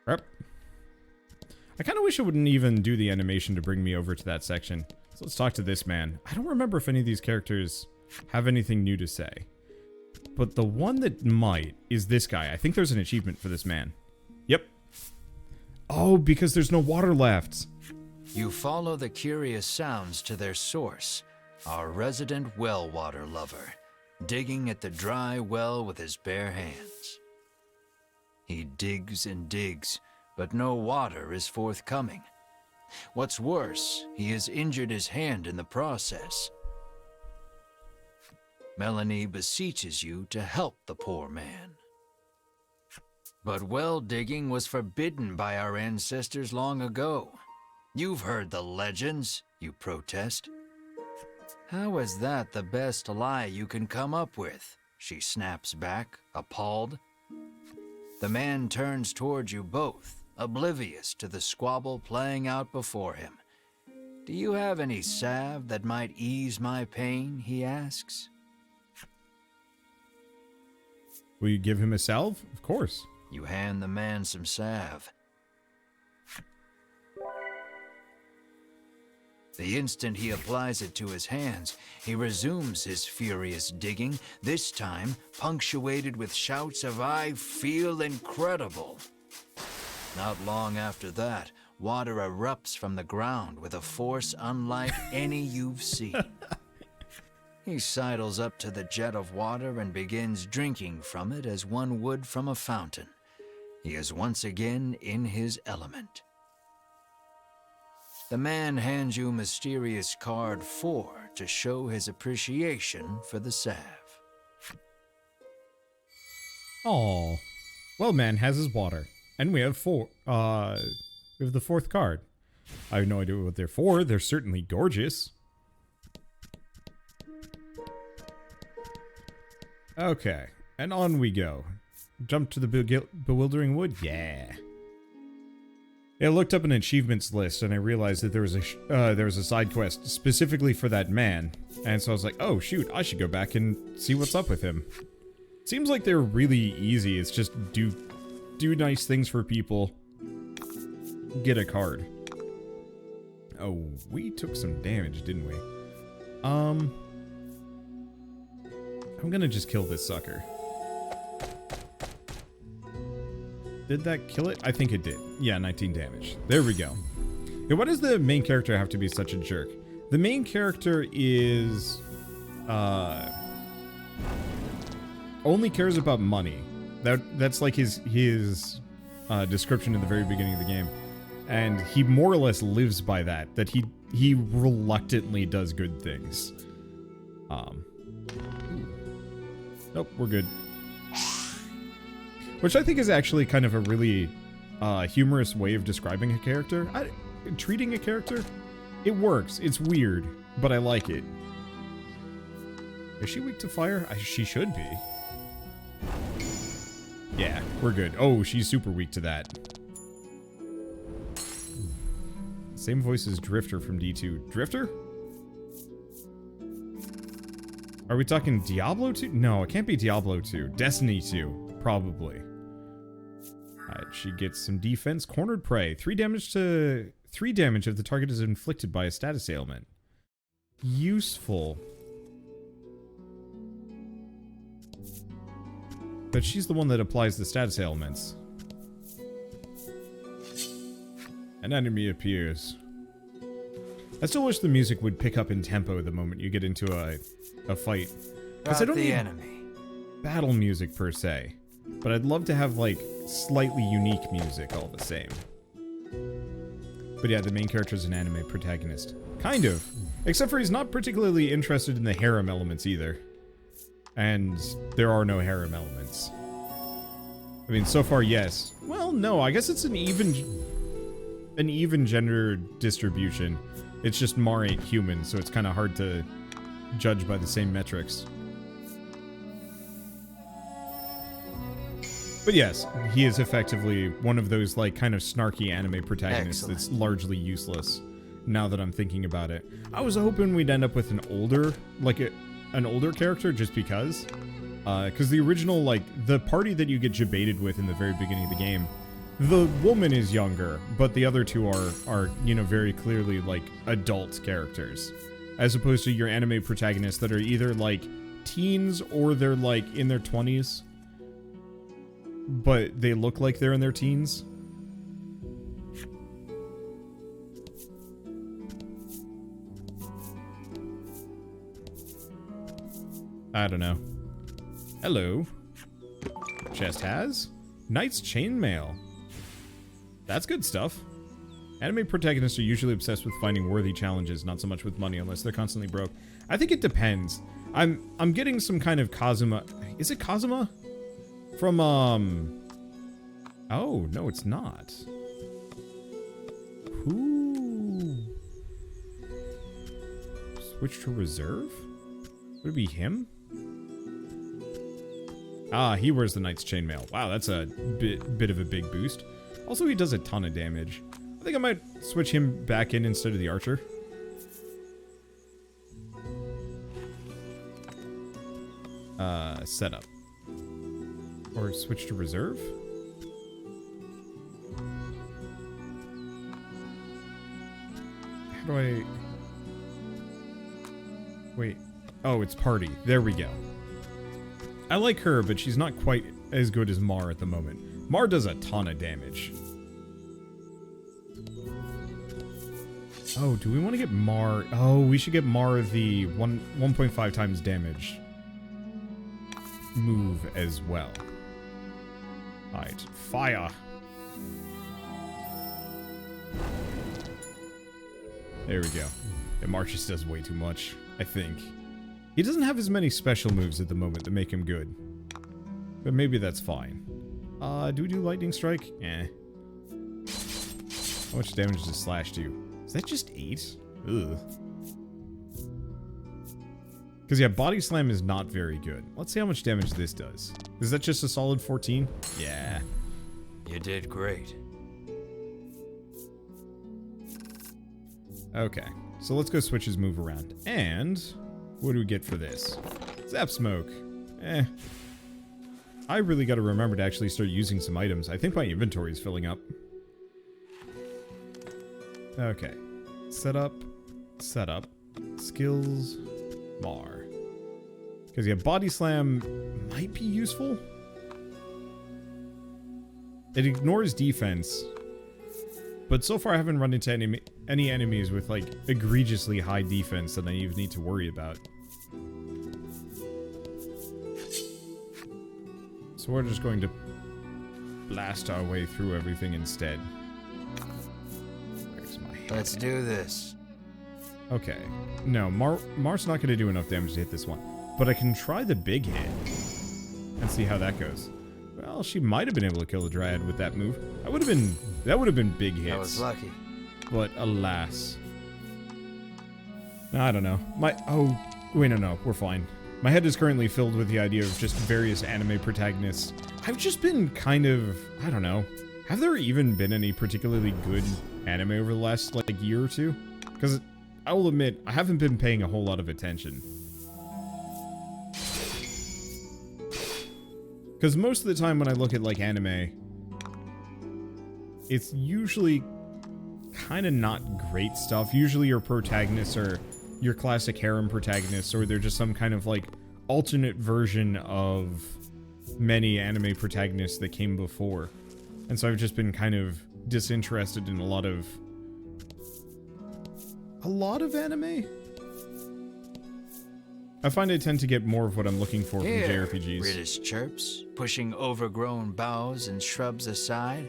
Yep. I kind of wish it wouldn't even do the animation to bring me over to that section. So let's talk to this man. I don't remember if any of these characters have anything new to say. But the one that might is this guy. I think there's an achievement for this man. Yep. Oh, because there's no water left. You follow the curious sounds to their source, our resident well water lover, digging at the dry well with his bare hands. He digs and digs, but no water is forthcoming. What's worse, he has injured his hand in the process. Melanie beseeches you to help the poor man. But well digging was forbidden by our ancestors long ago. You've heard the legends, you protest. How is that the best lie you can come up with? She snaps back, appalled. The man turns towards you both, oblivious to the squabble playing out before him. Do you have any salve that might ease my pain, he asks. Will you give him a salve? Of course. You hand the man some salve. The instant he applies it to his hands, he resumes his furious digging, this time punctuated with shouts of "I feel incredible." Not long after that, water erupts from the ground with a force unlike any you've seen. He sidles up to the jet of water and begins drinking from it as one would from a fountain. He is once again in his element. The man hands you mysterious card 4 to show his appreciation for the salve. Oh, well, man has his water, and we have we have the 4th card. I have no idea what they're for. They're certainly gorgeous. Okay, and on we go. Jump to the bewildering wood. Yeah. I looked up an achievements list and I realized that there was a side quest specifically for that man, and so I was like, oh shoot, I should go back and see what's up with him. Seems like they're really easy. It's just do nice things for people, get a card. Oh, we took some damage, didn't we? I'm gonna just kill this sucker. Did that kill it? I think it did. Yeah, 19 damage. There we go. Yeah, why does the main character have to be such a jerk? The main character is... only cares about money. That's like his description at the very beginning of the game. And he more or less lives by that. That he reluctantly does good things. Nope, we're good. Which I think is actually kind of a really humorous way of describing a character. Treating a character? It works. It's weird, but I like it. Is she weak to fire? She should be. Yeah, we're good. Oh, she's super weak to that. Same voice as Drifter from D2. Drifter? Are we talking Diablo 2? No, it can't be Diablo 2. Destiny 2, probably. Alright, she gets some defense. Cornered prey. 3 damage if the target is inflicted by a status ailment. Useful. But she's the one that applies the status ailments. An enemy appears. I still wish the music would pick up in tempo the moment you get into a fight. Because I don't need battle music per se. But I'd love to have, like, slightly unique music all the same. But yeah, the main character is an anime protagonist. Kind of. Except for he's not particularly interested in the harem elements either. And there are no harem elements. I mean, so far, yes. Well, no, I guess it's an even gender distribution. It's just Mar ain't human, so it's kind of hard to judge by the same metrics. But yes, he is effectively one of those, like, kind of snarky anime protagonists that's largely useless, now that I'm thinking about it. I was hoping we'd end up with an older, like, an older character, just because. Because the original, like, the party that you get jebaited with in the very beginning of the game the woman is younger, but the other two are you know, very clearly, like, adult characters. As opposed to your anime protagonists that are either, like, teens or they're, like, in their 20s. But they look like they're in their teens. I don't know. Hello. Chest has Knight's Chainmail. That's good stuff. Anime protagonists are usually obsessed with finding worthy challenges, not so much with money unless they're constantly broke. I think it depends. I'm getting some kind of Kazuma. Is it Kazuma? From oh, no, it's not. Who? Switch to reserve? Would it be him? Ah, he wears the Knight's Chainmail. Wow, that's a bit of a big boost. Also, he does a ton of damage. I think I might switch him back in instead of the archer. Setup. Or switch to reserve? How do I... Wait. Oh, it's party. There we go. I like her, but she's not quite as good as Mar at the moment. Mar does a ton of damage. Oh, do we want to get Mar? Oh, we should get Mar the 1.5 times damage move as well. Alright, fire. There we go. And Mar just does way too much, I think. He doesn't have as many special moves at the moment that make him good. But maybe that's fine. Do we do Lightning Strike? Eh. How much damage does Slash do? Is that just 8? Ugh. Because, yeah, Body Slam is not very good. Let's see how much damage this does. Is that just a solid 14? Yeah. You did great. Okay. So let's go switch his move around. And what do we get for this? Zap Smoke. Eh. I really got to remember to actually start using some items. I think my inventory is filling up. Okay. Setup. Setup. Skills. Mar. Because, yeah, Body Slam might be useful. It ignores defense. But so far I haven't run into any enemies with, like, egregiously high defense that I even need to worry about. So we're just going to blast our way through everything instead. Where's my hand? Let's do this. Okay. No, Mar's not going to do enough damage to hit this one. But I can try the big hit and see how that goes. Well, she might have been able to kill the Dryad with that move. That would have been big hits. I was lucky. But alas. I don't know. Oh, wait, no, we're fine. My head is currently filled with the idea of just various anime protagonists. I've just been kind of, I don't know. Have there even been any particularly good anime over the last, like, year or two? Because I will admit, I haven't been paying a whole lot of attention. Because most of the time when I look at, like, anime, it's usually kind of not great stuff. Usually your protagonists are your classic harem protagonists, or they're just some kind of, like, alternate version of many anime protagonists that came before. And so I've just been kind of disinterested in a lot of anime? I find I tend to get more of what I'm looking for from JRPGs. Ridis chirps, pushing overgrown boughs and shrubs aside.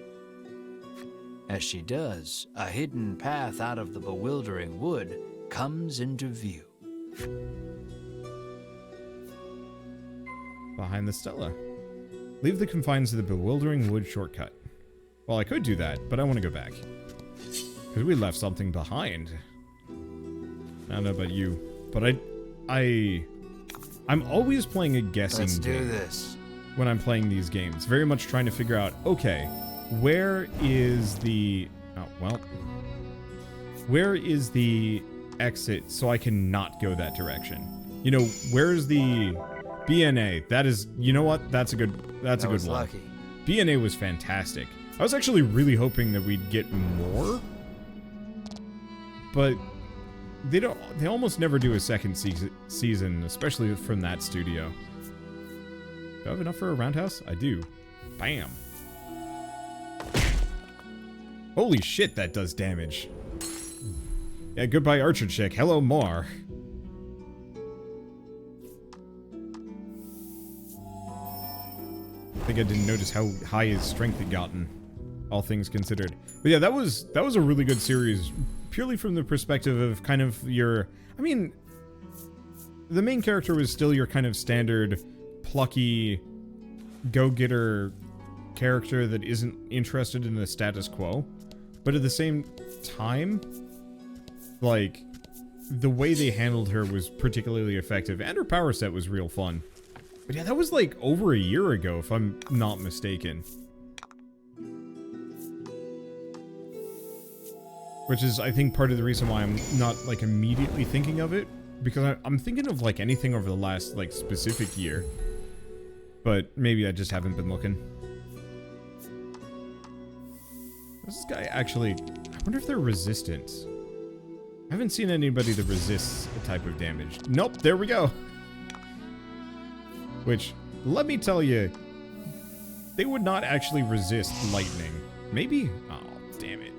As she does, a hidden path out of the bewildering wood comes into view. Behind the Stella. Leave the confines of the bewildering wood shortcut. Well, I could do that, but I want to go back. Because we left something behind. I don't know about you, but I'm always playing a guessing game. Let's do this. When I'm playing these games. Very much trying to figure out, okay, where is the... Oh, well. Where is the exit so I can not go that direction? You know, where's the BNA? That is... You know what? That's a good one. Lucky. BNA was fantastic. I was actually really hoping that we'd get more, but they almost never do a second season, especially from that studio. Do I have enough for a roundhouse? I do. Bam. Holy shit, that does damage. Yeah, goodbye archer chick. Hello, Mar. I think I didn't notice how high his strength had gotten, all things considered. But yeah, that was a really good series, purely from the perspective of kind of your... I mean, the main character was still your kind of standard, plucky, go-getter character that isn't interested in the status quo. But at the same time, like, the way they handled her was particularly effective, and her power set was real fun. But yeah, that was like over a year ago, if I'm not mistaken. Which is, I think, part of the reason why I'm not, like, immediately thinking of it. Because I'm thinking of, like, anything over the last, like, specific year. But maybe I just haven't been looking. This guy actually... I wonder if they're resistant. I haven't seen anybody that resists a type of damage. Nope, there we go. Which, let me tell you, they would not actually resist lightning. Maybe? Oh, damn it.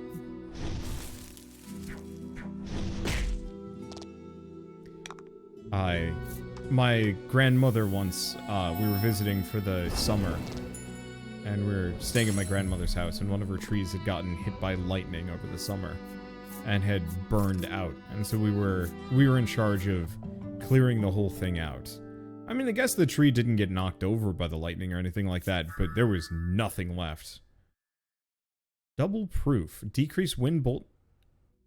My grandmother once, we were visiting for the summer, and we were staying at my grandmother's house, and one of her trees had gotten hit by lightning over the summer, and had burned out. And so we were in charge of clearing the whole thing out. I mean, I guess the tree didn't get knocked over by the lightning or anything like that, but there was nothing left. Double proof. Decrease wind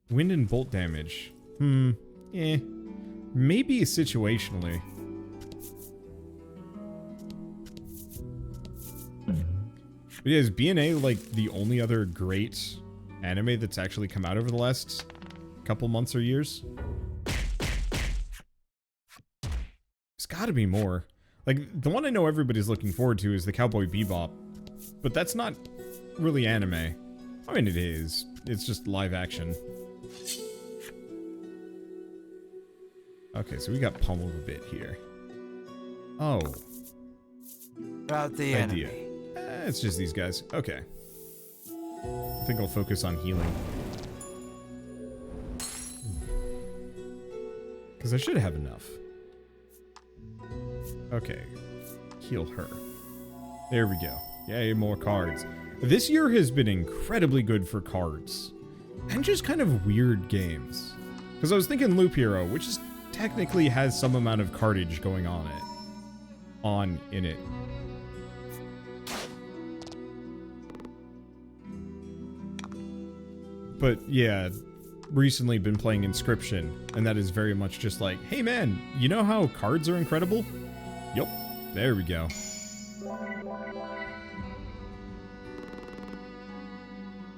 and bolt damage. Maybe situationally. But yeah, is B&A like the only other great anime that's actually come out over the last couple months or years? There's gotta be more. Like, the one I know everybody's looking forward to is the Cowboy Bebop. But that's not really anime. I mean, it is. It's just live action. Okay, so we got pummeled a bit here. Oh. About the enemy. It's just these guys. Okay. I think I'll focus on healing. Because I should have enough. Okay. Heal her. There we go. Yay, more cards. This year has been incredibly good for cards. And just kind of weird games. Because I was thinking Loop Hero, which is technically has some amount of cardage going on in it. But yeah, recently been playing Inscription, and that is very much just like, hey man, you know how cards are incredible? Yup, there we go.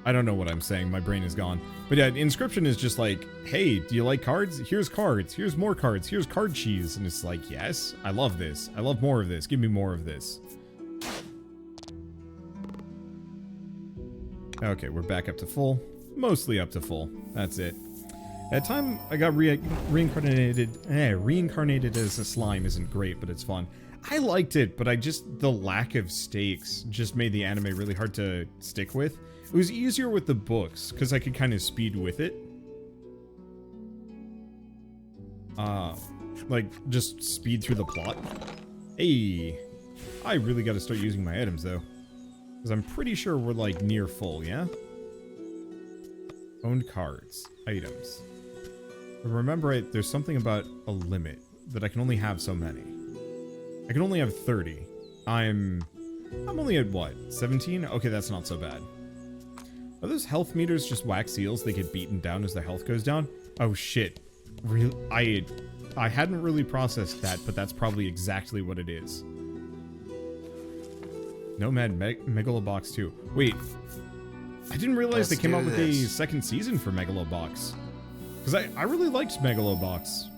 I don't know what I'm saying, my brain is gone. But yeah, Inscription is just like, hey, do you like cards? Here's cards, here's more cards, here's card cheese. And it's like, yes, I love this. I love more of this. Give me more of this. Okay, we're back up to full. Mostly up to full. That's it. At the time I got reincarnated as a slime isn't great, but it's fun. I liked it, but the lack of stakes just made the anime really hard to stick with. It was easier with the books, because I could kind of speed with it. Like, just speed through the plot. Hey, I really gotta start using my items, though. Because I'm pretty sure we're, like, near full, yeah? Owned cards. Items. But remember, there's something about a limit, that I can only have so many. I can only have 30. I'm only at, what, 17? Okay, that's not so bad. Are those health meters just wax seals? They get beaten down as their health goes down? Oh shit. I hadn't really processed that, but that's probably exactly what it is. Nomad Megalobox 2. Wait. I didn't realize they came out with a second season for Megalobox. Because I really liked Megalobox.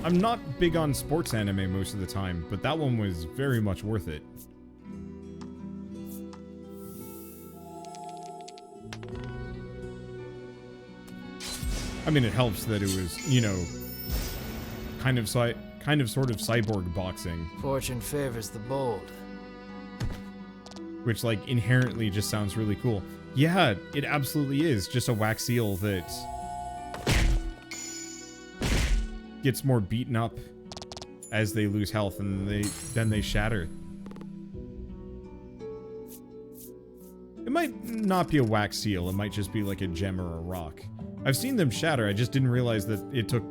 I'm not big on sports anime most of the time, but that one was very much worth it. I mean, it helps that it was, you know, kind of sort of cyborg boxing. Fortune favors the bold. Which, like, inherently just sounds really cool. Yeah, it absolutely is. Just a wax seal that gets more beaten up as they lose health, and then they shatter. It might not be a wax seal. It might just be like a gem or a rock. I've seen them shatter. I just didn't realize that it took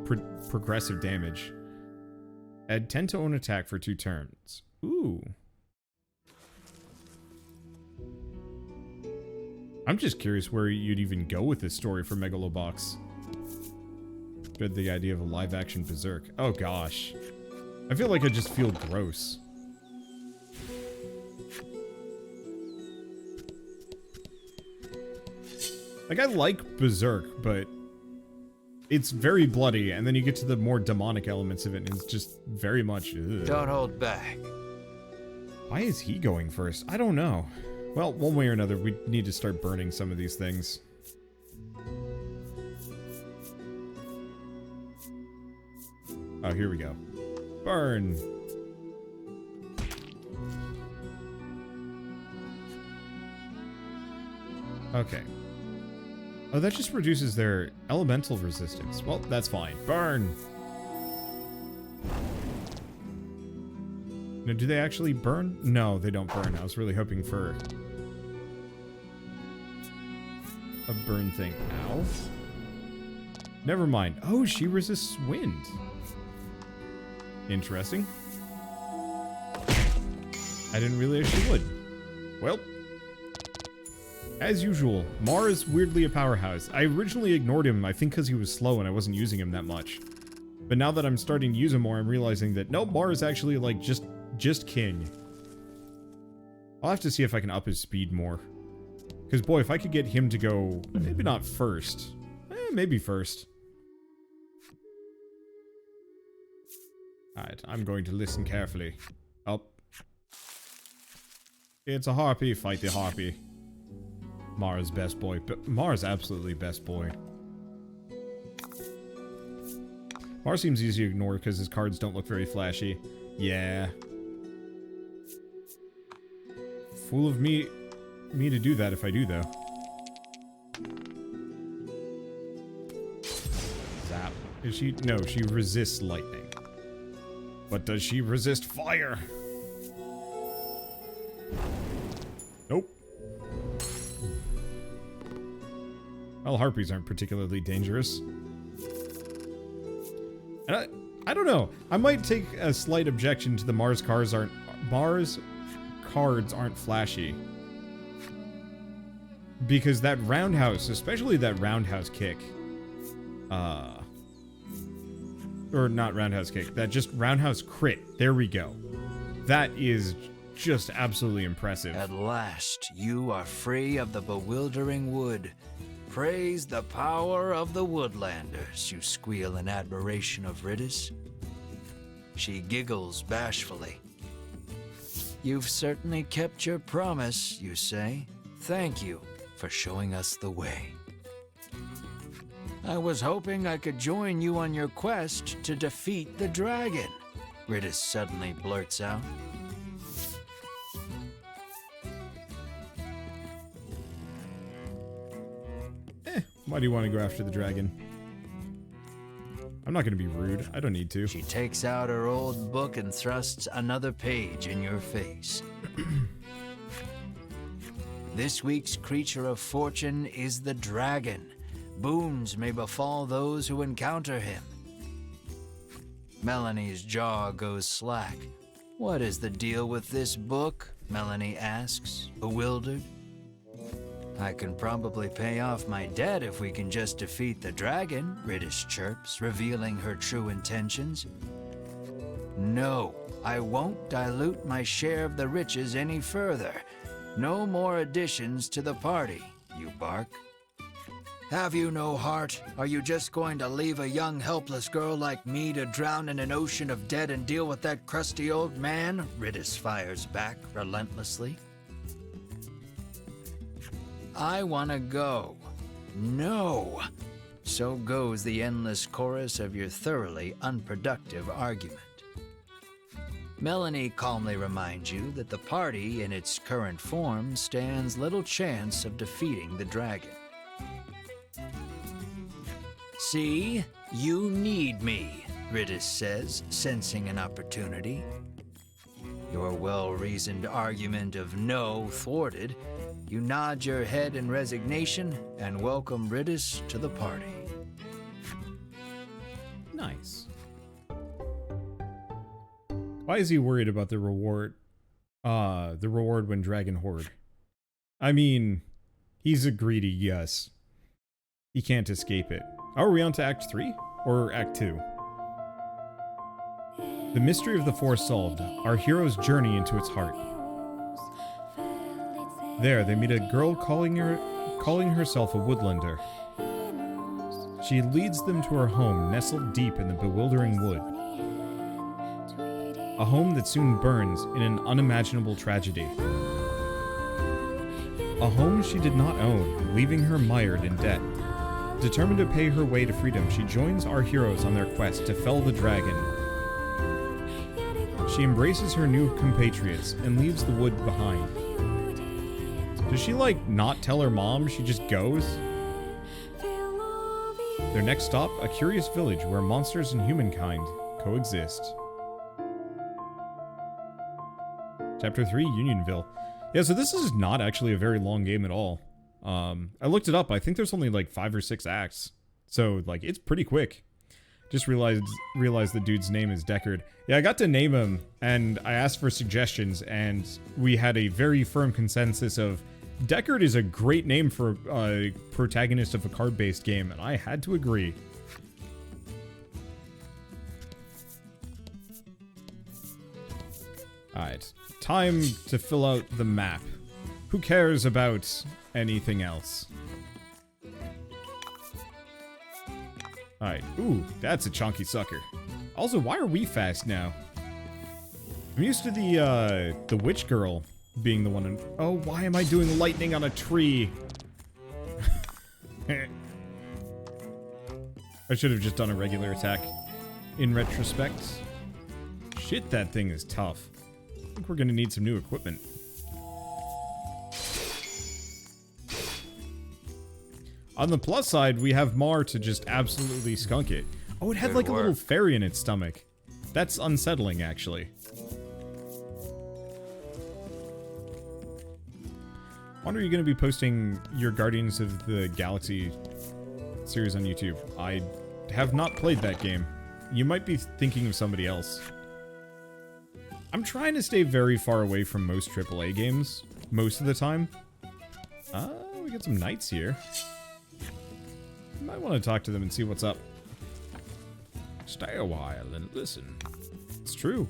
progressive damage. Add 10 to own attack for 2 turns. Ooh. I'm just curious where you'd even go with this story for Megalobox. Good, the idea of a live-action Berserk. Oh gosh. I feel like I just feel gross. Like, I like Berserk, but it's very bloody, and then you get to the more demonic elements of it, and it's just very much... Ugh. Don't hold back. Why is he going first? I don't know. Well, one way or another, we need to start burning some of these things. Oh, here we go. Burn! Okay. Oh, that just reduces their elemental resistance. Well, that's fine. Burn! Now, do they actually burn? No, they don't burn. I was really hoping for a burn thing. Ow. Never mind. Oh, she resists wind. Interesting. I didn't realize she would. Well, as usual, Mar is weirdly a powerhouse. I originally ignored him, I think because he was slow and I wasn't using him that much. But now that I'm starting to use him more, I'm realizing that, no, Mar is actually, like, just king. I'll have to see if I can up his speed more. Because, boy, if I could get him to go, maybe not first. Maybe first. Alright, I'm going to listen carefully. Oh. It's a harpy, fight the harpy. Mara's best boy. But Mara's absolutely best boy. Mara seems easy to ignore because his cards don't look very flashy. Yeah. Fool of me to do that if I do, though. Zap. Is she? No, she resists lightning. But does she resist fire? Nope. Well, harpies aren't particularly dangerous. And I don't know. I might take a slight objection to the Mars cards aren't flashy. Because that roundhouse, especially that roundhouse kick, or not roundhouse kick, that just roundhouse crit. There we go. That is just absolutely impressive. At last, you are free of the bewildering wood. Praise the power of the woodlanders, you squeal in admiration of Ridis. She giggles bashfully. You've certainly kept your promise, you say. Thank you for showing us the way. I was hoping I could join you on your quest to defeat the dragon, Ridis suddenly blurts out. Why do you want to go after the dragon? I'm not going to be rude. I don't need to. She takes out her old book and thrusts another page in your face. This week's creature of fortune is the dragon. Boons may befall those who encounter him. Melanie's jaw goes slack. What is the deal with this book? Melanie asks, bewildered. I can probably pay off my debt if we can just defeat the dragon, Ridis chirps, revealing her true intentions. No, I won't dilute my share of the riches any further. No more additions to the party, you bark. Have you no heart? Are you just going to leave a young helpless girl like me to drown in an ocean of debt and deal with that crusty old man? Ridis fires back relentlessly. I want to go. No. so goes the endless chorus of your thoroughly unproductive argument. Melanie calmly reminds you that the party in its current form stands little chance of defeating the dragon. See, you need me, Ridis says, sensing an opportunity. Your well-reasoned argument of no thwarted, you nod your head in resignation and welcome Ridis to the party. Nice. Why is he worried about the reward? The reward when Dragon Horde. I mean, he's a greedy yes. He can't escape it. Oh, are we on to Act 3? Or Act 2? The mystery of the forest solved, our heroes journey into its heart. There, they meet a girl calling herself a woodlander. She leads them to her home, nestled deep in the bewildering wood. A home that soon burns in an unimaginable tragedy. A home she did not own, leaving her mired in debt. Determined to pay her way to freedom, she joins our heroes on their quest to fell the dragon. She embraces her new compatriots and leaves the wood behind. Does she, like, not tell her mom? She just goes? Their next stop, a curious village where monsters and humankind coexist. Chapter 3, Unionville. Yeah, so this is not actually a very long game at all. I looked it up. I think there's only like 5 or 6 acts. So, like, it's pretty quick. Just realized the dude's name is Deckard. Yeah, I got to name him, and I asked for suggestions, and we had a very firm consensus of Deckard is a great name for a protagonist of a card-based game, and I had to agree. Alright, time to fill out the map. Who cares about anything else? Alright, ooh, that's a chunky sucker. Also, why are we fast now? I'm used to the witch girl being the one in... Oh, why am I doing lightning on a tree? I should have just done a regular attack in retrospect. Shit, that thing is tough. I think we're gonna need some new equipment. On the plus side, we have Mar to just absolutely skunk it. Oh, it had like a little fairy in its stomach. That's unsettling, actually. When are you going to be posting your Guardians of the Galaxy series on YouTube? I have not played that game. You might be thinking of somebody else. I'm trying to stay very far away from most AAA games, most of the time. We got some knights here. Might want to talk to them and see what's up. Stay a while and listen. It's true.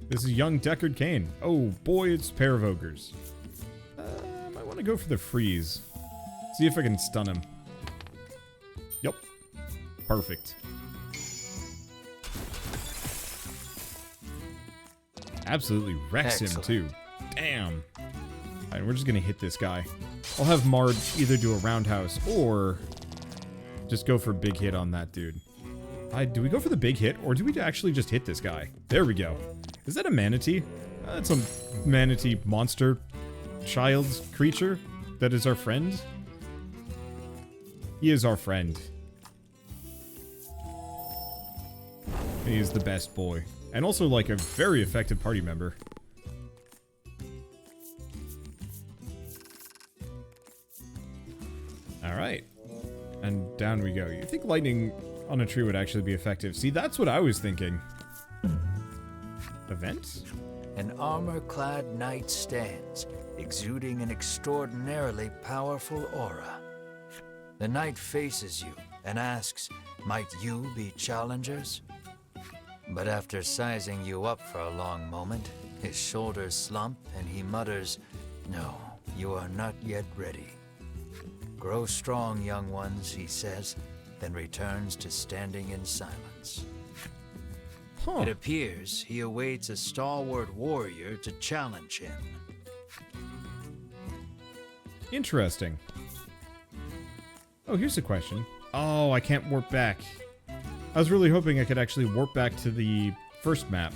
This is young Deckard Cain. Oh boy, it's a pair of ogres. Might want to go for the freeze. See if I can stun him. Yep. Perfect. Absolutely wrecks him too. Damn. Alright, we're just gonna hit this guy. I'll have Mard either do a roundhouse or just go for a big hit on that dude. Do we go for the big hit, or do we actually just hit this guy? There we go. Is that a manatee? That's a manatee monster child's creature that is our friend. He is our friend. He is the best boy. And also, like, a very effective party member. Alright. And down we go. You think lightning on a tree would actually be effective? See, that's what I was thinking. Event? An armor-clad knight stands, exuding an extraordinarily powerful aura. The knight faces you and asks, "Might you be challengers?" But after sizing you up for a long moment, his shoulders slump and he mutters, "No, you are not yet ready. Grow strong, young ones," he says, then returns to standing in silence. Huh. It appears he awaits a stalwart warrior to challenge him. Interesting. Oh, here's a question. Oh, I can't warp back. I was really hoping I could actually warp back to the first map.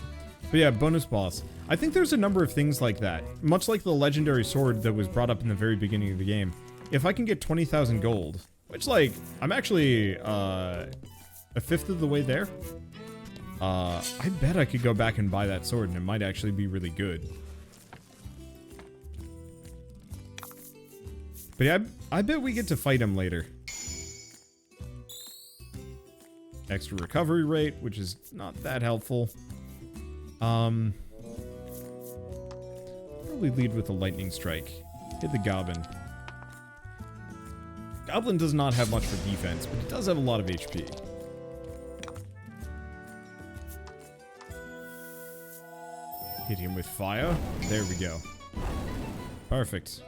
But yeah, bonus boss. I think there's a number of things like that. Much like the legendary sword that was brought up in the very beginning of the game. If I can get 20,000 gold, which, like, I'm actually a fifth of the way there. I bet I could go back and buy that sword, and it might actually be really good. But yeah, I bet we get to fight him later. Extra recovery rate, which is not that helpful. Probably lead with a lightning strike. Hit the goblin. Goblin does not have much for defense, but it does have a lot of HP. Hit him with fire. There we go. Perfect.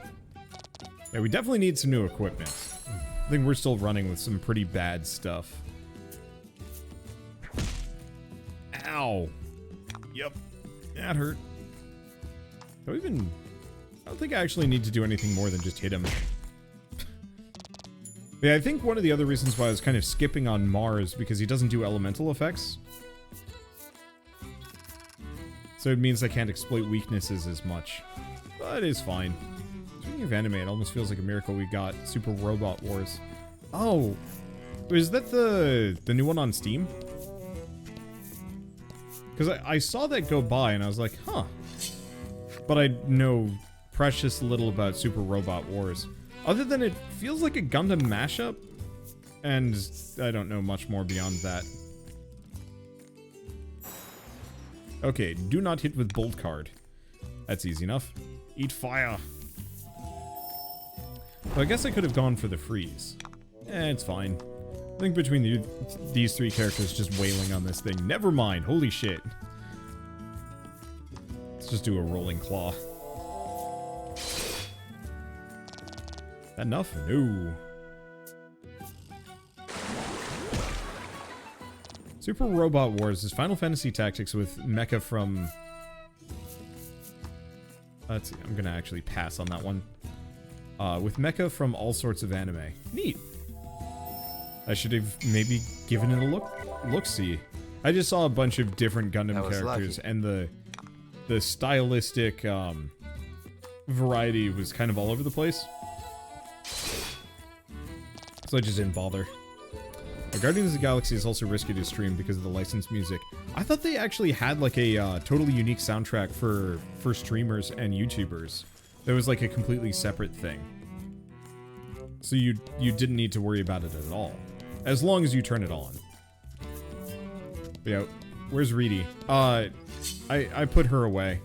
Yeah, we definitely need some new equipment. I think we're still running with some pretty bad stuff. Ow. Yep. That hurt. I don't think I actually need to do anything more than just hit him. Yeah, I think one of the other reasons why I was kind of skipping on Mars because he doesn't do elemental effects. So it means I can't exploit weaknesses as much. But it's fine. Speaking of anime, it almost feels like a miracle we got Super Robot Wars. Oh, is that the new one on Steam? Because I saw that go by and I was like, huh. But I know precious little about Super Robot Wars. Other than it feels like a Gundam mashup. And I don't know much more beyond that. Okay, do not hit with Bolt Card. That's easy enough. Eat fire. Well, I guess I could have gone for the freeze. It's fine. I think between these three characters just wailing on this thing. Never mind. Holy shit. Let's just do a rolling claw. That enough? No. Super Robot Wars is Final Fantasy Tactics with mecha from... Let's see, I'm gonna actually pass on that one. With mecha from all sorts of anime. Neat. I should have maybe given it a look-see. I just saw a bunch of different Gundam characters, lucky. And the stylistic variety was kind of all over the place. So I just didn't bother. Guardians of the Galaxy is also risky to stream because of the licensed music. I thought they actually had like a totally unique soundtrack for streamers and YouTubers. That was like a completely separate thing. So you didn't need to worry about it at all. As long as you turn it on. But yeah, where's Ridis? I put her away.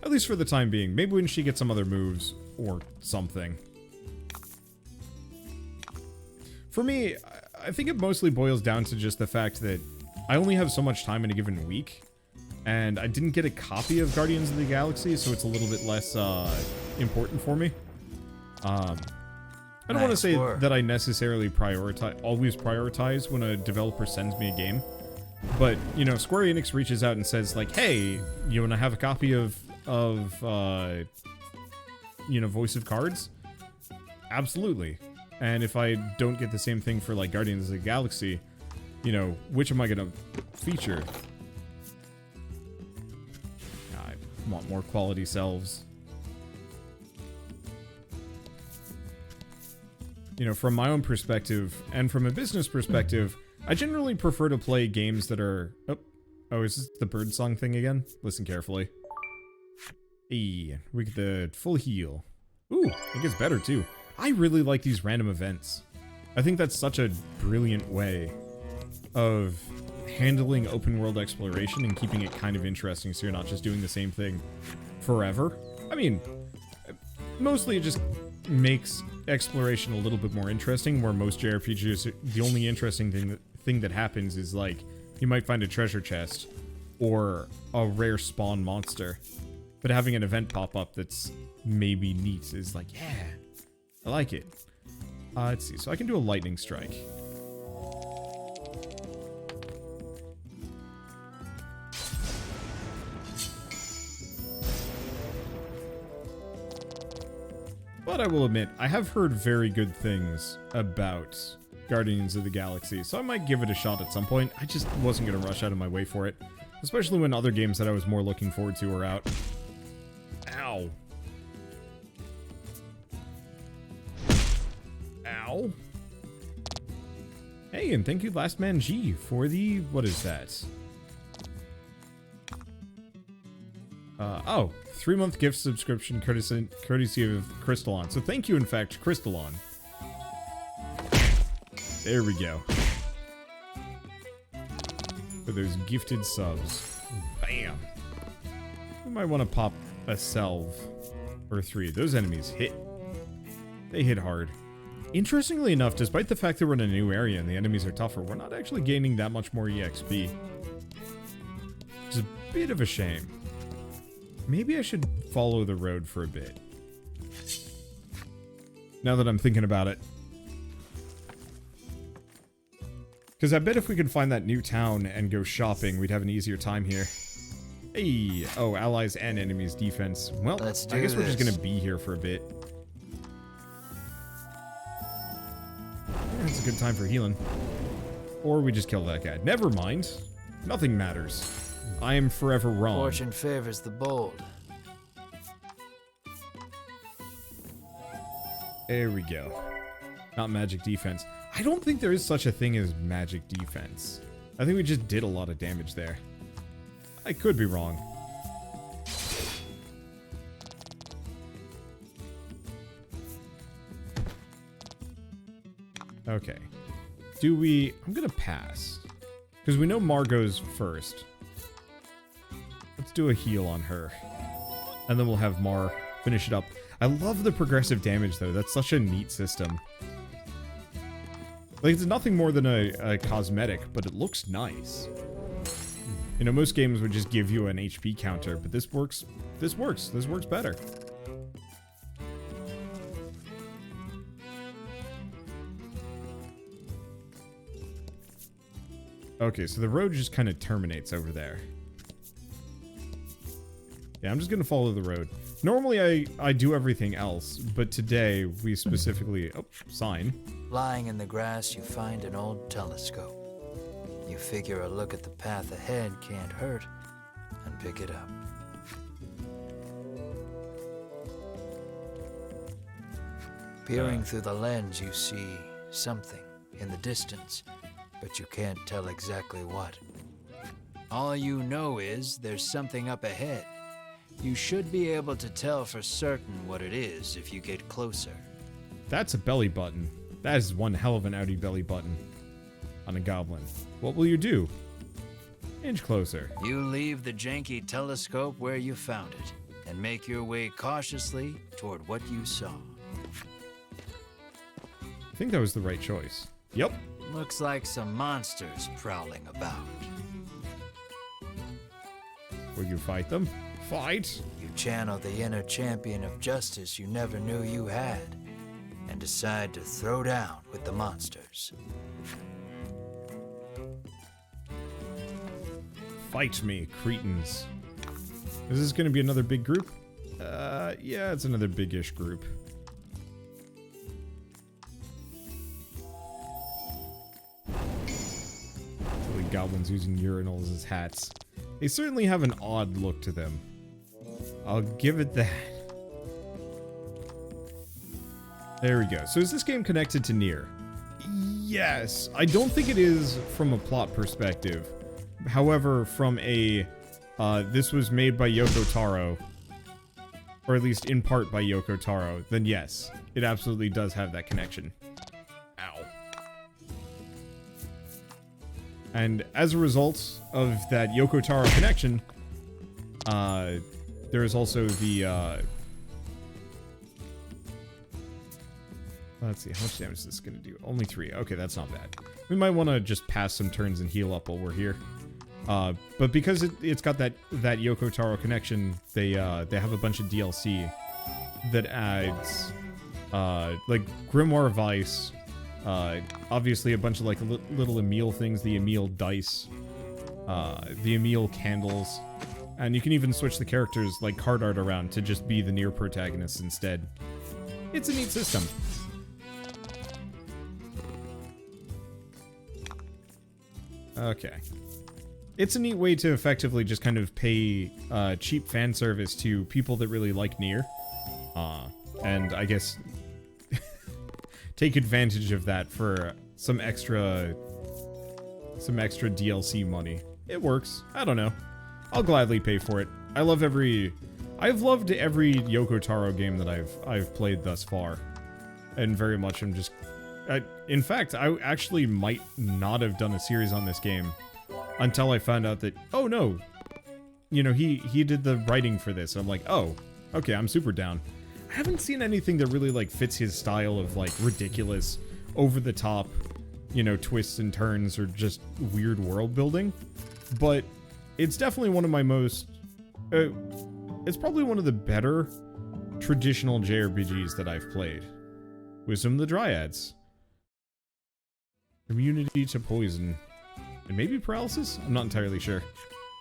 At least for the time being. Maybe when she gets some other moves or something. For me, I think it mostly boils down to just the fact that I only have so much time in a given week, and I didn't get a copy of Guardians of the Galaxy, so it's a little bit less important for me. I don't want to say that I necessarily always prioritize when a developer sends me a game, but you know, Square Enix reaches out and says like, "Hey, you want to have a copy of you know, Voice of Cards?" Absolutely. And if I don't get the same thing for, like, Guardians of the Galaxy, you know, which am I going to feature? I want more quality selves. You know, from my own perspective, and from a business perspective, I generally prefer to play games that are... Oh, is this the bird song thing again? Listen carefully. Hey, we get the full heal. Ooh, it gets better, too. I really like these random events. I think that's such a brilliant way of handling open world exploration and keeping it kind of interesting so you're not just doing the same thing forever. I mean, mostly it just makes exploration a little bit more interesting, where most JRPGs, the only interesting thing that happens is like, you might find a treasure chest or a rare spawn monster. But having an event pop up that's maybe neat is like, yeah. I like it. Let's see. So I can do a lightning strike. But I will admit, I have heard very good things about Guardians of the Galaxy, so I might give it a shot at some point. I just wasn't going to rush out of my way for it, especially when other games that I was more looking forward to are out. Ow. Ow. Hey, and thank you, Last Man G, for the... what is that? Oh, 3-month gift subscription courtesy of Crystalon. So thank you, in fact, Crystalon. There we go. For those gifted subs. Bam. We might want to pop a salve or 3. Those enemies hit. They hit hard. Interestingly enough, despite the fact that we're in a new area and the enemies are tougher, we're not actually gaining that much more EXP. Which is a bit of a shame. Maybe I should follow the road for a bit. Now that I'm thinking about it. Because I bet if we could find that new town and go shopping, we'd have an easier time here. Hey! Oh, allies and enemies defense. Well, I guess we're just going to be here for a bit. It's a good time for healing. Or we just kill that guy. Never mind. Nothing matters. I am forever wrong. Fortune favors the bold. There we go. Not magic defense. I don't think there is such a thing as magic defense. I think we just did a lot of damage there. I could be wrong. Okay. Do we... I'm gonna pass. Because we know Margot's first. Let's do a heal on her. And then we'll have Mar finish it up. I love the progressive damage, though. That's such a neat system. Like, it's nothing more than a cosmetic, but it looks nice. You know, most games would just give you an HP counter, but this works. This works. This works better. Okay, so the road just kind of terminates over there. Yeah, I'm just gonna follow the road. Normally I do everything else, but today we specifically... Oh, sign. Lying in the grass, you find an old telescope. You figure a look at the path ahead can't hurt, and pick it up. Peering through the lens, you see something in the distance, but you can't tell exactly what. All you know is there's something up ahead. You should be able to tell for certain what it is if you get closer. That's a belly button. That is one hell of an outie belly button on a goblin. What will you do? Inch closer. You leave the janky telescope where you found it and make your way cautiously toward what you saw. I think that was the right choice. Yep. Looks like some monsters prowling about. Will you fight them? Fight! You channel the inner champion of justice you never knew you had, and decide to throw down with the monsters. Fight me, cretins. Is this gonna be another big group? Yeah, it's another big-ish group. Silly goblins using urinals as hats. They certainly have an odd look to them. I'll give it that. There we go. So is this game connected to Nier? Yes. I don't think it is from a plot perspective. However, from a... this was made by Yoko Taro, or at least in part by Yoko Taro, then yes, it absolutely does have that connection. Ow. And as a result of that Yoko Taro connection, there is also the, let's see, how much damage is this going to do? Only 3. Okay, that's not bad. We might want to just pass some turns and heal up while we're here. But because it's got that Yoko Taro connection, they have a bunch of DLC that adds, like Grimoire Vice, obviously a bunch of like little Emil things, the Emil dice, the Emil candles, and you can even switch the characters like card art around to just be the Nier protagonists instead. It's a neat system. Okay. It's a neat way to effectively just kind of pay cheap fan service to people that really like Nier. And I guess take advantage of that for some extra DLC money. It works. I don't know. I'll gladly pay for it. I've loved every Yoko Taro game that I've played thus far. And very much I'm just... in fact, I actually might not have done a series on this game until I found out that, oh no, you know, he did the writing for this. I'm like, oh, okay, I'm super down. I haven't seen anything that really, like, fits his style of, like, ridiculous, over-the-top, you know, twists and turns or just weird world building. But it's definitely one of my most... it's probably one of the better traditional JRPGs that I've played. Wisdom of the Dryads. Immunity to poison. And maybe paralysis? I'm not entirely sure.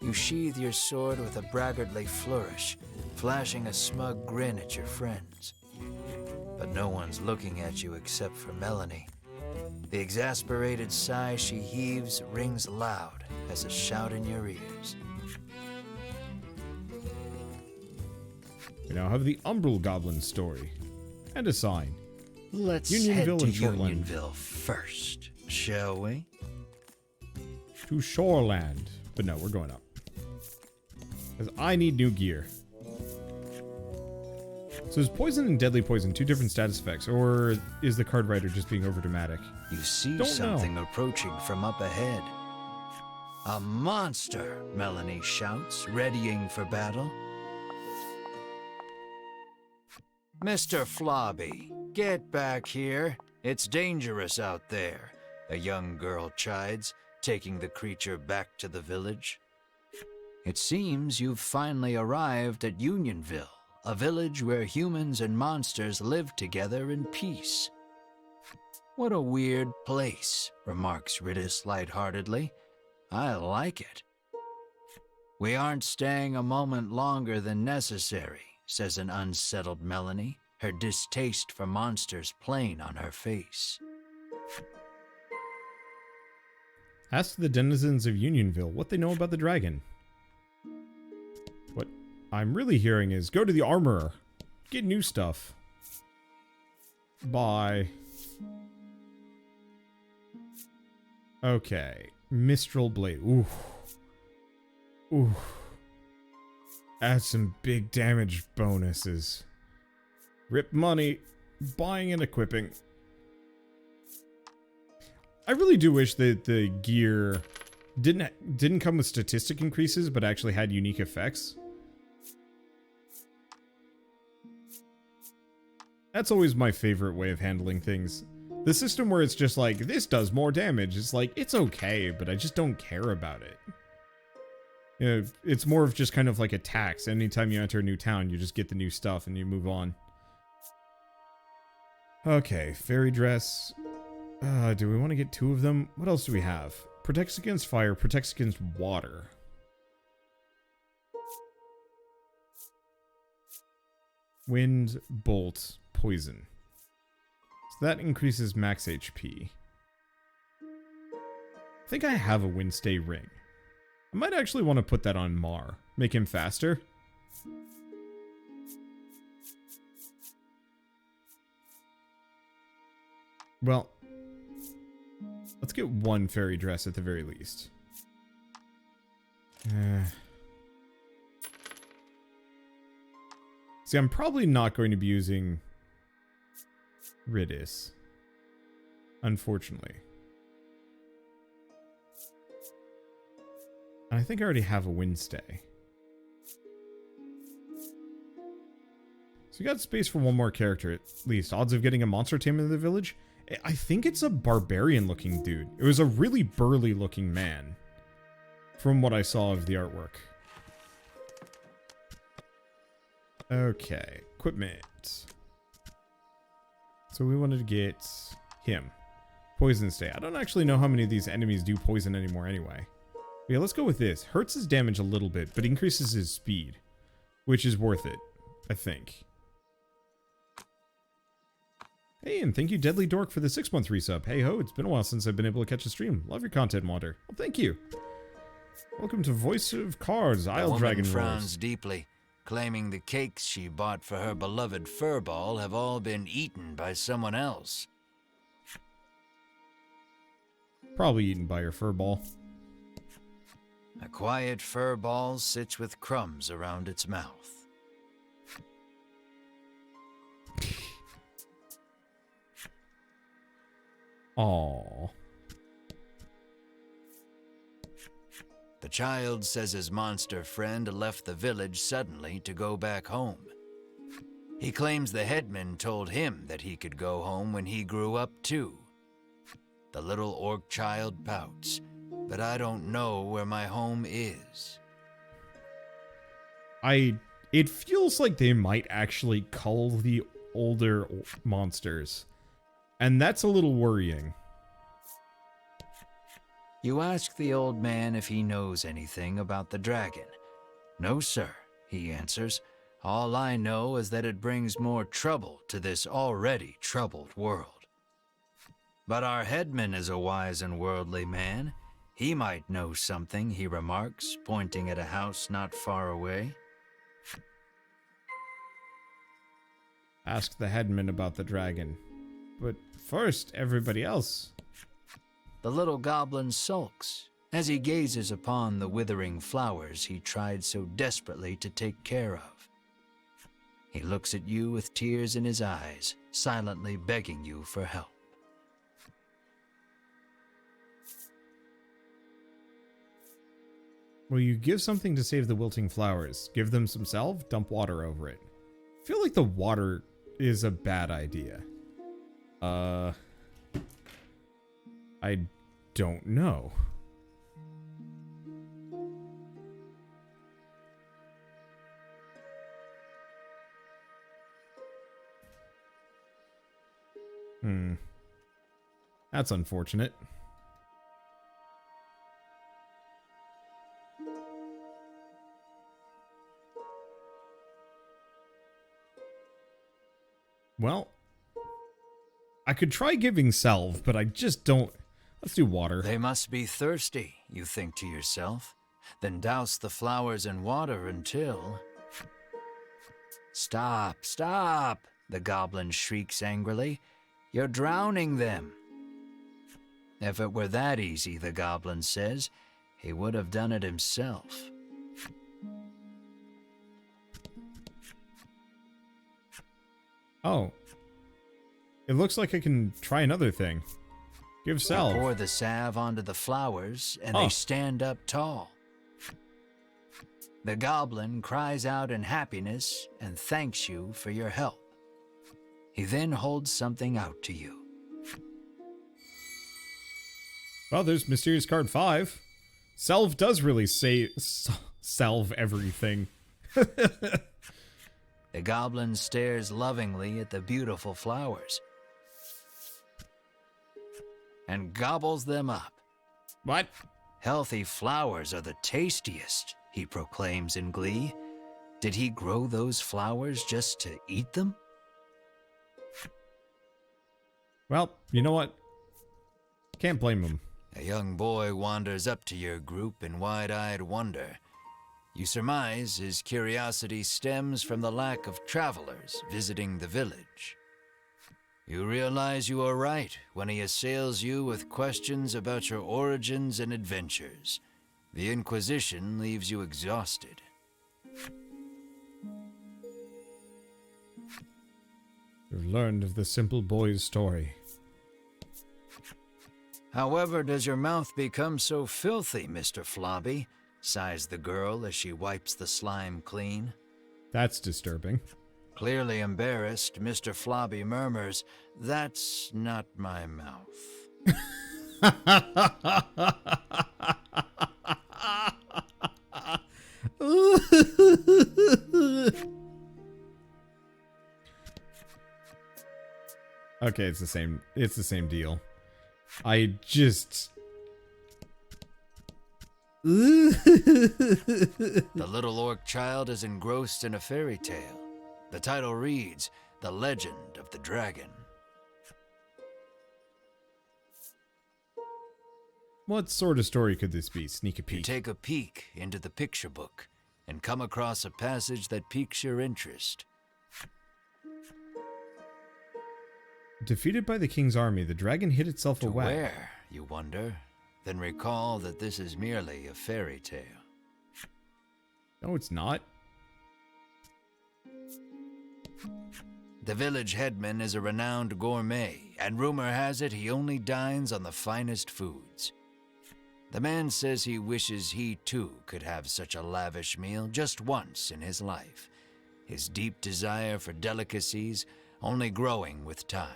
You sheathe your sword with a braggartly flourish, flashing a smug grin at your friends. But no one's looking at you except for Melanie. The exasperated sigh she heaves rings loud as a shout in your ears. We now have the Umbral Goblin story. And a sign. Let's Unionville head and to Shoreland. Unionville first, shall we? To Shoreland. But no, we're going up. Because I need new gear. So is poison and deadly poison two different status effects, or is the card writer just being overdramatic? You see Don't something know. approaching from up ahead. A monster, Melanie shouts, readying for battle. Mr. Flobby, get back here. It's dangerous out there, a young girl chides, taking the creature back to the village. It seems you've finally arrived at Unionville, a village where humans and monsters live together in peace. What a weird place, remarks Ridis lightheartedly. I like it. We aren't staying a moment longer than necessary, says an unsettled Melanie, her distaste for monsters plain on her face. Ask the denizens of Unionville what they know about the dragon. What I'm really hearing is go to the armorer. Get new stuff. Bye. Okay. Mistral Blade. Ooh. Ooh. Add some big damage bonuses. Rip money. Buying and equipping. I really do wish that the gear didn't come with statistic increases, but actually had unique effects. That's always my favorite way of handling things. The system where it's just like, this does more damage, it's like, it's okay, but I just don't care about it. You know, it's more of just kind of like a tax. Anytime you enter a new town, you just get the new stuff and you move on. Okay, fairy dress. Do we want to get two of them? What else do we have? Protects against fire, protects against water. Wind, bolt, poison. So that increases max HP. I think I have a Windstay ring. I might actually want to put that on Mar. Make him faster. Well, let's get one fairy dress at the very least. See, I'm probably not going to be using Ridis, unfortunately. And I think I already have a Windstay. So we got space for one more character at least. Odds of getting a monster tamed in the village? I think it's a barbarian looking dude. It was a really burly looking man from what I saw of the artwork. Okay, equipment. So we wanted to get him. Poison stay. I don't actually know how many of these enemies do poison anymore anyway. But yeah, let's go with this. Hurts his damage a little bit, but increases his speed, which is worth it, I think. Hey, and thank you, Deadly Dork, for the 6-month resub. Hey ho, it's been a while since I've been able to catch a stream. Love your content, Wander. Well, thank you. Welcome to Voice of Cards, Isle Dragon Wars. The woman frowns deeply, claiming the cakes she bought for her beloved furball have all been eaten by someone else. Probably eaten by your furball. A quiet furball sits with crumbs around its mouth. Aww. The child says his monster friend left the village suddenly to go back home. He claims the headman told him that he could go home when he grew up too. The little orc child pouts, but I don't know where my home is. It feels like they might actually cull the older monsters. And that's a little worrying. You ask the old man if he knows anything about the dragon. No, sir, he answers. All I know is that it brings more trouble to this already troubled world. But our headman is a wise and worldly man. He might know something, he remarks, pointing at a house not far away. Ask the headman about the dragon. But first, everybody else. The little goblin sulks as he gazes upon the withering flowers he tried so desperately to take care of. He looks at you with tears in his eyes, silently begging you for help. Will you give something to save the wilting flowers? Give them some salve? Dump water over it. I feel like the water is a bad idea. I don't know. That's unfortunate. Well, I could try giving salve, but I just don't. Let's do water. They must be thirsty, you think to yourself. Then douse the flowers in water until... Stop, stop, the goblin shrieks angrily. You're drowning them. If it were that easy, the goblin says, he would have done it himself. Oh. It looks like I can try another thing. Give salve. You pour the salve onto the flowers, and they stand up tall. The goblin cries out in happiness and thanks you for your help. He then holds something out to you. Well, there's Mysterious Card 5. Salve does really say salve everything. The goblin stares lovingly at the beautiful flowers and gobbles them up. What? Healthy flowers are the tastiest, he proclaims in glee. Did he grow those flowers just to eat them? Well, you know what? Can't blame him. A young boy wanders up to your group in wide-eyed wonder. You surmise his curiosity stems from the lack of travelers visiting the village. You realize you are right when he assails you with questions about your origins and adventures. The Inquisition leaves you exhausted. You've learned of the simple boy's story. However, does your mouth become so filthy, Mr. Flobby? Sighs the girl as she wipes the slime clean. That's disturbing. Clearly embarrassed, Mr. Flobby murmurs, "That's not my mouth." Okay, it's the same deal. I just... The little orc child is engrossed in a fairy tale. The title reads, The Legend of the Dragon. What sort of story could this be? Sneak a You peek. take a peek into the picture book and come across a passage that piques your interest. Defeated by the king's army, the dragon hid itself To away. where, you wonder? Then recall that this is merely a fairy tale. No, it's not. The village headman is a renowned gourmet, and rumor has it he only dines on the finest foods. The man says he wishes he too could have such a lavish meal just once in his life, his deep desire for delicacies only growing with time.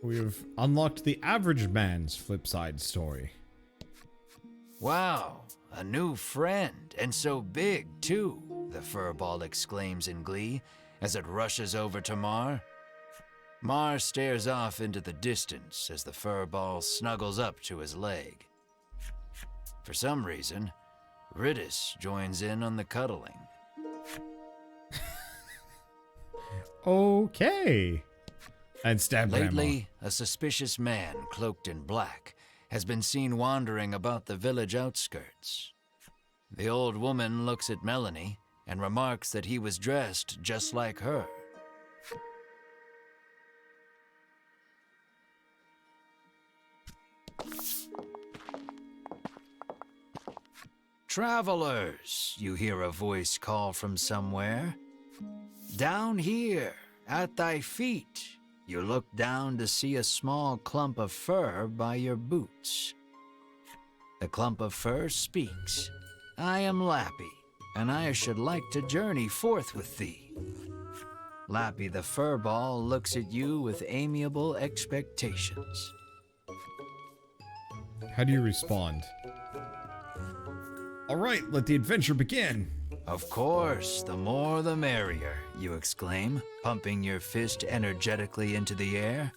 We have unlocked the average man's flip side story. Wow, a new friend, and so big too, the furball exclaims in glee as it rushes over to Mar. Mar stares off into the distance as the furball snuggles up to his leg. For some reason, Ridis joins in on the cuddling. Okay. And stab Lately, a suspicious man cloaked in black has been seen wandering about the village outskirts. The old woman looks at Melanie and remarks that he was dressed just like her. Travelers, you hear a voice call from somewhere. Down here, at thy feet, you look down to see a small clump of fur by your boots. The clump of fur speaks. I am Lappy, and I should like to journey forth with thee. Lappy the furball looks at you with amiable expectations. How do you respond? All right, let the adventure begin. Of course, the more the merrier, you exclaim, pumping your fist energetically into the air.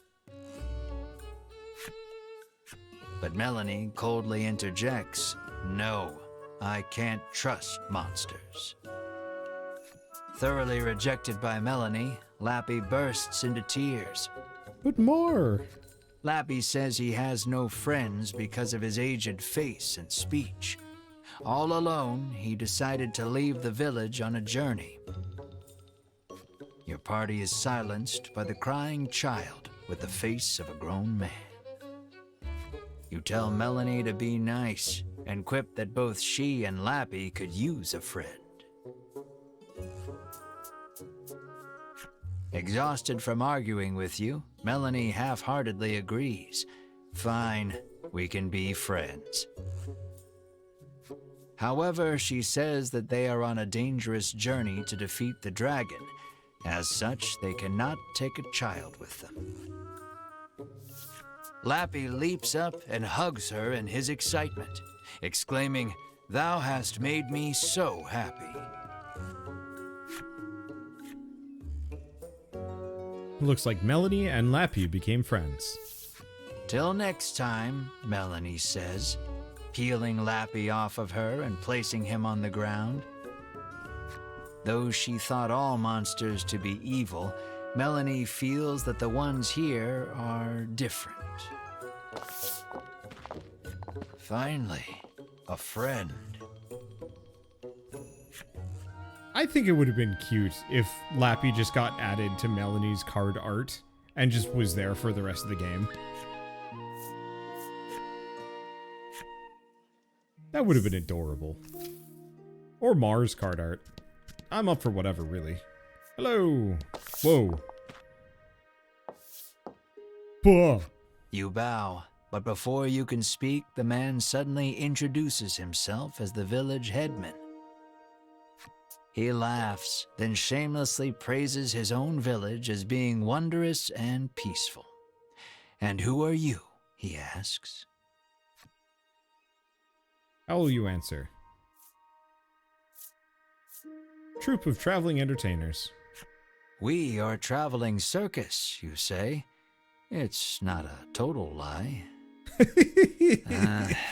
But Melanie coldly interjects, no, I can't trust monsters. Thoroughly rejected by Melanie, Lappy bursts into tears. But more. Lappy says he has no friends because of his aged face and speech. All alone, he decided to leave the village on a journey. Your party is silenced by the crying child with the face of a grown man. You tell Melanie to be nice and quip that both she and Lappy could use a friend. Exhausted from arguing with you, Melanie half-heartedly agrees. Fine, we can be friends. However, she says that they are on a dangerous journey to defeat the dragon. As such, they cannot take a child with them. Lappy leaps up and hugs her in his excitement, exclaiming, "Thou hast made me so happy." Looks like Melanie and Lappy became friends. Till next time, Melanie says, peeling Lappy off of her and placing him on the ground. Though she thought all monsters to be evil, Melanie feels that the ones here are different. Finally, a friend. I think it would have been cute if Lappy just got added to Melanie's card art and just was there for the rest of the game. That would have been adorable. Or Mars card art. I'm up for whatever, really. Hello. Whoa. Buh. You bow, but before you can speak, the man suddenly introduces himself as the village headman. He laughs, then shamelessly praises his own village as being wondrous and peaceful. "And who are you?" he asks. How will you answer? Troop of traveling entertainers. "We are a traveling circus," you say. It's not a total lie.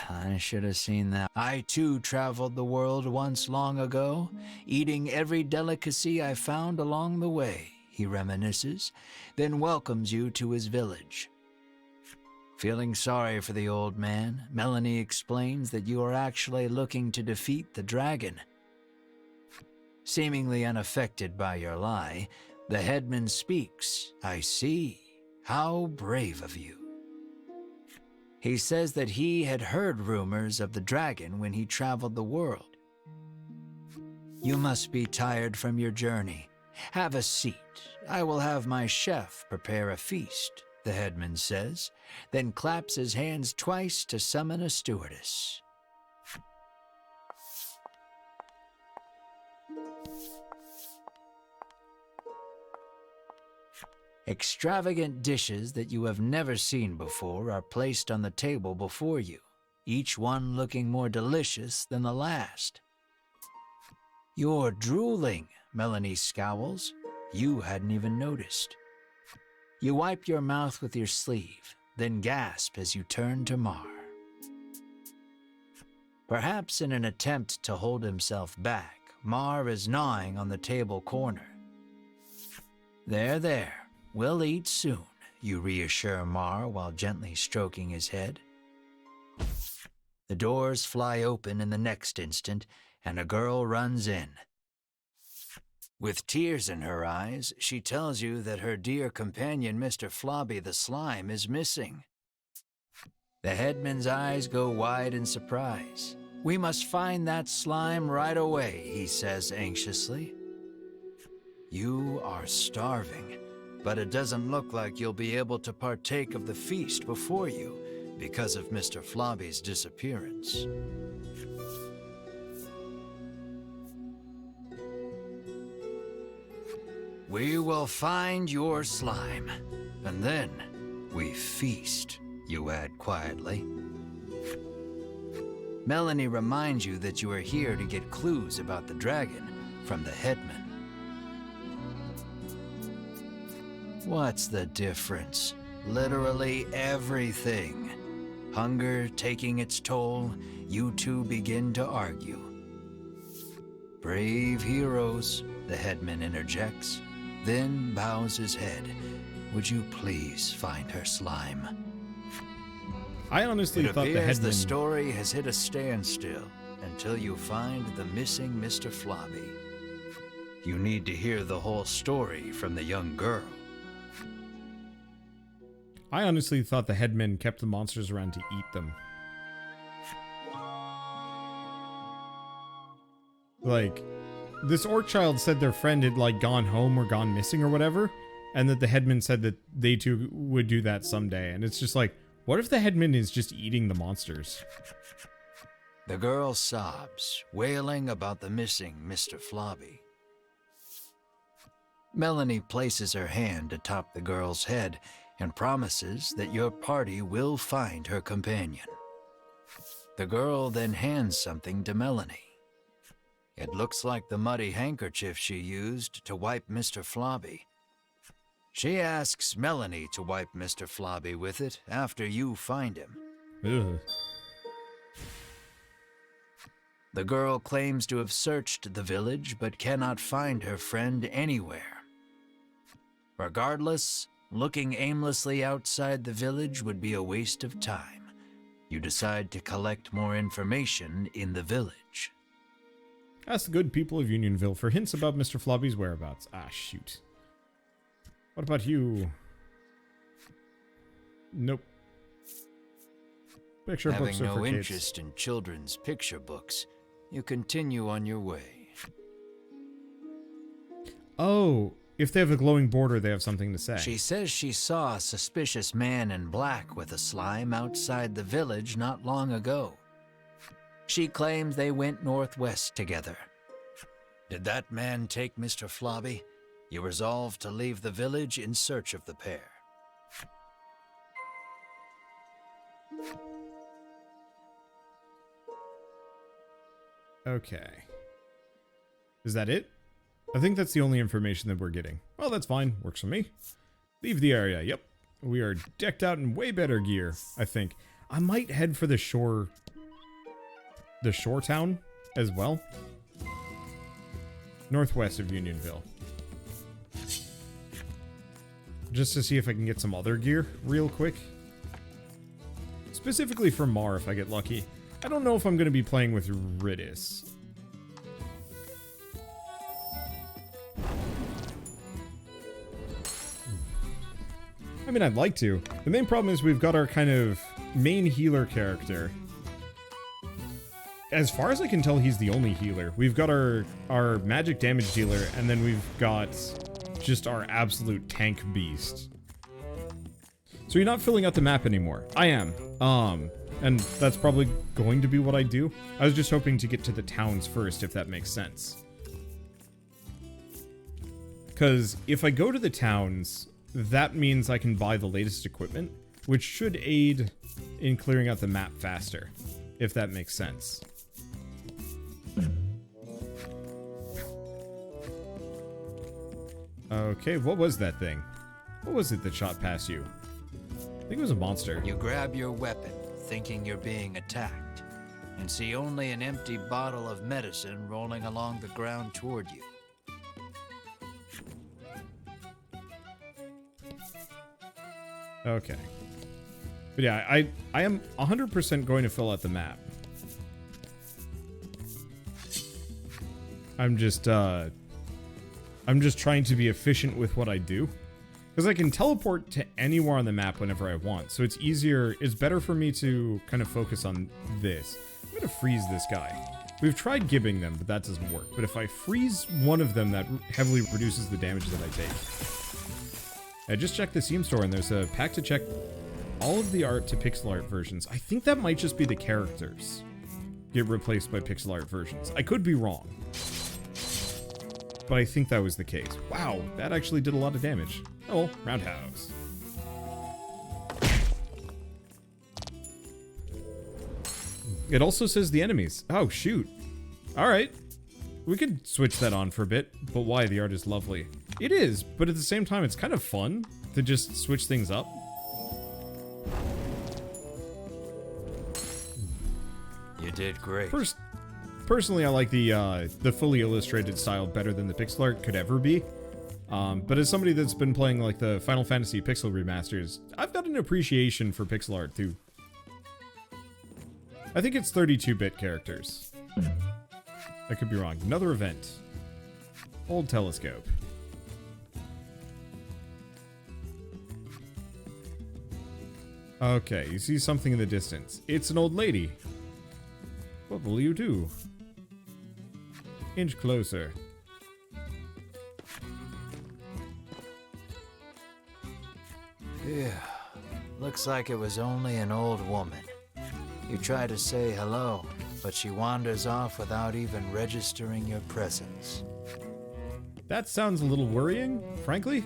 I should have seen that. "I too traveled the world once long ago, eating every delicacy I found along the way," he reminisces, then welcomes you to his village. Feeling sorry for the old man, Melanie explains that you are actually looking to defeat the dragon. Seemingly unaffected by your lie, the headman speaks. I see. How brave of you. He says that he had heard rumors of the dragon when he traveled the world. You must be tired from your journey. Have a seat. I will have my chef prepare a feast, the headman says, then claps his hands twice to summon a stewardess. Extravagant dishes that you have never seen before are placed on the table before you, each one looking more delicious than the last. You're drooling, Melanie scowls. You hadn't even noticed. You wipe your mouth with your sleeve, then gasp as you turn to Mar. Perhaps in an attempt to hold himself back, Mar is gnawing on the table corner. There. We'll eat soon, you reassure Mar while gently stroking his head. The doors fly open in the next instant, and a girl runs in. With tears in her eyes, she tells you that her dear companion, Mr. Flobby the Slime, is missing. The headman's eyes go wide in surprise. We must find that slime right away, he says anxiously. You are starving, but it doesn't look like you'll be able to partake of the feast before you because of Mr. Flobby's disappearance. We will find your slime, and then we feast, you add quietly. Melanie reminds you that you are here to get clues about the dragon from the headman. What's the difference? Literally everything. Hunger taking its toll, you two begin to argue. Brave heroes, the headman interjects, then bows his head. Would you please find her slime? I honestly thought the headman... the story has hit a standstill until you find the missing Mr. Flobby. You need to hear the whole story from the young girl. I honestly thought the headman kept the monsters around to eat them. Like, this orc child said their friend had, like, gone home or gone missing or whatever, and that the headman said that they too would do that someday. And it's just like, what if the headman is just eating the monsters? The girl sobs, wailing about the missing Mr. Flobby. Melanie places her hand atop the girl's head and promises that your party will find her companion. The girl then hands something to Melanie. It looks like the muddy handkerchief she used to wipe Mr. Flobby. She asks Melanie to wipe Mr. Flobby with it after you find him. Ugh. The girl claims to have searched the village but cannot find her friend anywhere. Regardless, looking aimlessly outside the village would be a waste of time. You decide to collect more information in the village. Ask the good people of Unionville for hints about Mr. Flobby's whereabouts. Ah, shoot. What about you? Nope. Picture books Having are for no kids. interest in children's picture books, you continue on your way. Oh, if they have a glowing border, they have something to say. She says she saw a suspicious man in black with a slime outside the village not long ago. She claims they went northwest together. Did that man take Mr. Flobby? You resolve to leave the village in search of the pair. Okay. Is that it? I think that's the only information that we're getting. Well, that's fine. Works for me. Leave the area. Yep. We are decked out in way better gear, I think. I might head for the shore town as well. Northwest of Unionville. Just to see if I can get some other gear real quick. Specifically for Mar if I get lucky. I don't know if I'm going to be playing with Ridis. I mean, I'd like to. The main problem is we've got our kind of main healer character. As far as I can tell, he's the only healer. We've got our magic damage dealer, and then we've got just our absolute tank beast. So you're not filling out the map anymore. I am. And that's probably going to be what I do. I was just hoping to get to the towns first, if that makes sense. Because if I go to the towns, that means I can buy the latest equipment, which should aid in clearing out the map faster, if that makes sense. Okay, what was that thing? What was it that shot past you? I think it was a monster. You grab your weapon, thinking you're being attacked, and see only an empty bottle of medicine rolling along the ground toward you. Okay. But yeah, I am 100% going to fill out the map. I'm just trying to be efficient with what I do. Because I can teleport to anywhere on the map whenever I want. So it's easier, it's better for me to kind of focus on this. I'm going to freeze this guy. We've tried gibbing them, but that doesn't work. But if I freeze one of them, that heavily reduces the damage that I take. I just checked the Steam store and there's a pack to check all of the art to pixel art versions. I think that might just be the characters get replaced by pixel art versions. I could be wrong. But I think that was the case. Wow, that actually did a lot of damage. Oh, roundhouse. It also says the enemies. Oh, shoot. Alright. We could switch that on for a bit, but why? The art is lovely. It is, but at the same time, it's kind of fun to just switch things up. You did great. Personally, I like the fully illustrated style better than the pixel art could ever be. But as somebody that's been playing like the Final Fantasy pixel remasters, I've got an appreciation for pixel art too. I think it's 32-bit characters. I could be wrong. Another event. Old telescope. Okay, you see something in the distance. It's an old lady. What will you do? Inch closer. Yeah, looks like it was only an old woman. You try to say hello, but she wanders off without even registering your presence. That sounds a little worrying, frankly.